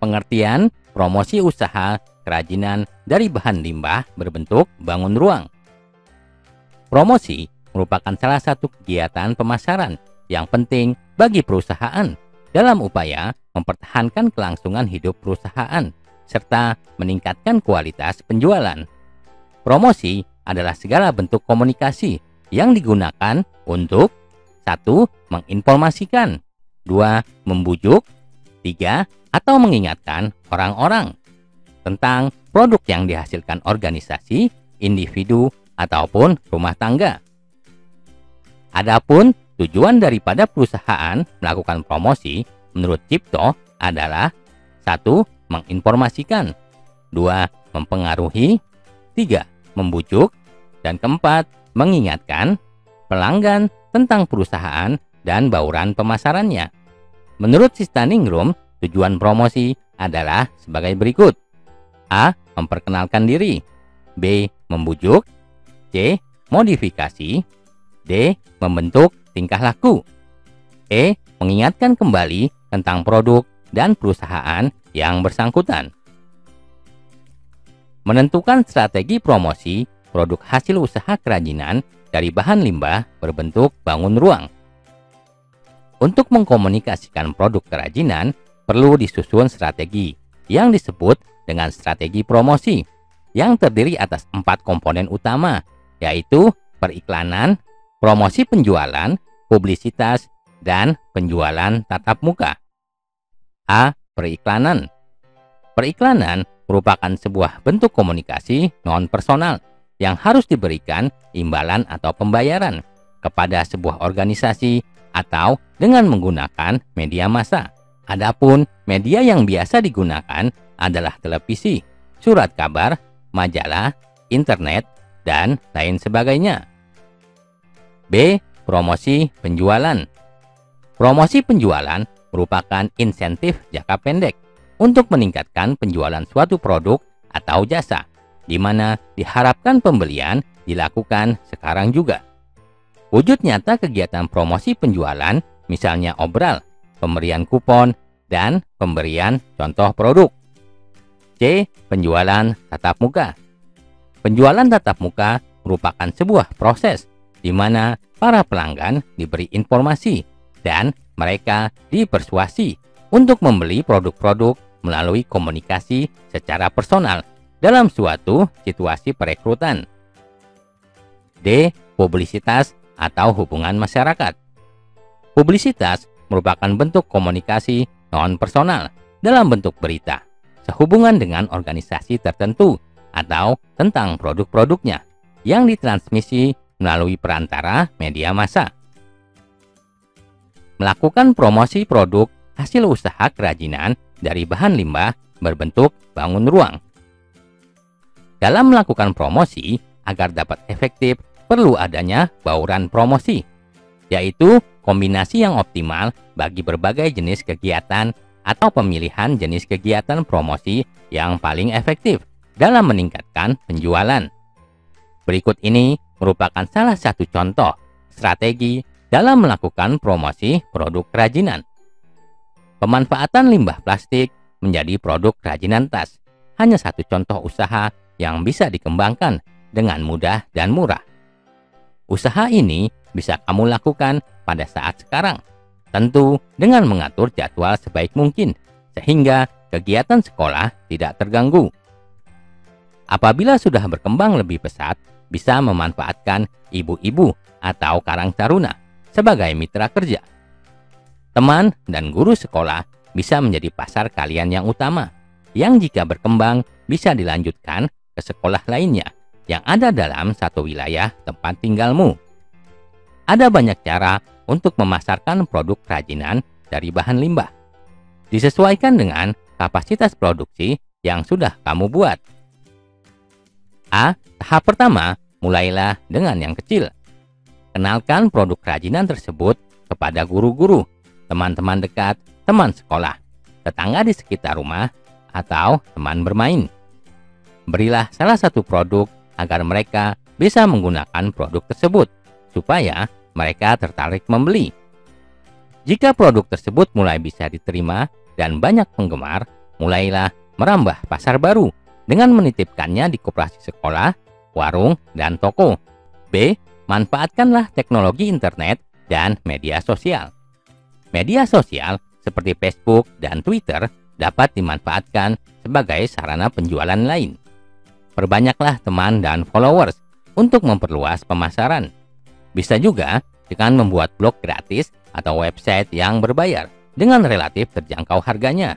Pengertian promosi usaha kerajinan dari bahan limbah berbentuk bangun ruang. Promosi merupakan salah satu kegiatan pemasaran yang penting bagi perusahaan dalam upaya mempertahankan kelangsungan hidup perusahaan serta meningkatkan kualitas penjualan. Promosi adalah segala bentuk komunikasi yang digunakan untuk 1. Menginformasikan, 2. Membujuk, 3. Atau mengingatkan orang-orang tentang produk yang dihasilkan organisasi, individu, ataupun rumah tangga. Adapun tujuan daripada perusahaan melakukan promosi menurut Cipto adalah 1. Menginformasikan, 2. Mempengaruhi, 3. Membujuk, dan keempat, mengingatkan pelanggan tentang perusahaan dan bauran pemasarannya. Menurut Sistaningrum, tujuan promosi adalah sebagai berikut. A. Memperkenalkan diri, B. Membujuk, C. Modifikasi, D. Membentuk tingkah laku, E. Mengingatkan kembali tentang produk dan perusahaan yang bersangkutan. Menentukan strategi promosi produk hasil usaha kerajinan dari bahan limbah berbentuk bangun ruang. Untuk mengkomunikasikan produk kerajinan, perlu disusun strategi yang disebut dengan strategi promosi yang terdiri atas 4 komponen utama, yaitu periklanan, promosi penjualan, publisitas, dan penjualan tatap muka. A. Periklanan. Periklanan merupakan sebuah bentuk komunikasi non-personal yang harus diberikan imbalan atau pembayaran kepada sebuah organisasi atau dengan menggunakan media massa. Adapun media yang biasa digunakan adalah televisi, surat kabar, majalah, internet, dan lain sebagainya. B. Promosi penjualan. Promosi penjualan merupakan insentif jangka pendek untuk meningkatkan penjualan suatu produk atau jasa, di mana diharapkan pembelian dilakukan sekarang juga. Wujud nyata kegiatan promosi penjualan misalnya obral, pemberian kupon, dan pemberian contoh produk. C. Penjualan tatap muka. Penjualan tatap muka merupakan sebuah proses di mana para pelanggan diberi informasi dan mereka dipersuasi untuk membeli produk-produk melalui komunikasi secara personal dalam suatu situasi perekrutan. D. Publisitas atau hubungan masyarakat. Publisitas merupakan bentuk komunikasi non-personal dalam bentuk berita sehubungan dengan organisasi tertentu atau tentang produk-produknya yang ditransmisi melalui perantara media massa. Melakukan promosi produk hasil usaha kerajinan dari bahan limbah berbentuk bangun ruang. Dalam melakukan promosi agar dapat efektif perlu adanya bauran promosi, yaitu kombinasi yang optimal bagi berbagai jenis kegiatan atau pemilihan jenis kegiatan promosi yang paling efektif dalam meningkatkan penjualan. Berikut ini merupakan salah satu contoh strategi dalam melakukan promosi produk kerajinan. Pemanfaatan limbah plastik menjadi produk kerajinan tas hanya satu contoh usaha yang bisa dikembangkan dengan mudah dan murah. Usaha ini bisa kamu lakukan pada saat sekarang, tentu dengan mengatur jadwal sebaik mungkin sehingga kegiatan sekolah tidak terganggu. Apabila sudah berkembang lebih pesat, bisa memanfaatkan ibu-ibu atau karang taruna sebagai mitra kerja. Teman dan guru sekolah bisa menjadi pasar kalian yang utama, yang jika berkembang bisa dilanjutkan ke sekolah lainnya yang ada dalam satu wilayah tempat tinggalmu. Ada banyak cara untuk memasarkan produk kerajinan dari bahan limbah. Disesuaikan dengan kapasitas produksi yang sudah kamu buat. A. Tahap pertama, mulailah dengan yang kecil. Kenalkan produk kerajinan tersebut kepada guru-guru, teman-teman dekat, teman sekolah, tetangga di sekitar rumah, atau teman bermain. Berilah salah satu produk agar mereka bisa menggunakan produk tersebut, supaya mereka tertarik membeli. Jika produk tersebut mulai bisa diterima dan banyak penggemar, mulailah merambah pasar baru dengan menitipkannya di koperasi sekolah, warung, dan toko. B. Manfaatkanlah teknologi internet dan media sosial. Media sosial seperti Facebook dan Twitter dapat dimanfaatkan sebagai sarana penjualan lain. Perbanyaklah teman dan followers untuk memperluas pemasaran. Bisa juga dengan membuat blog gratis atau website yang berbayar dengan relatif terjangkau harganya.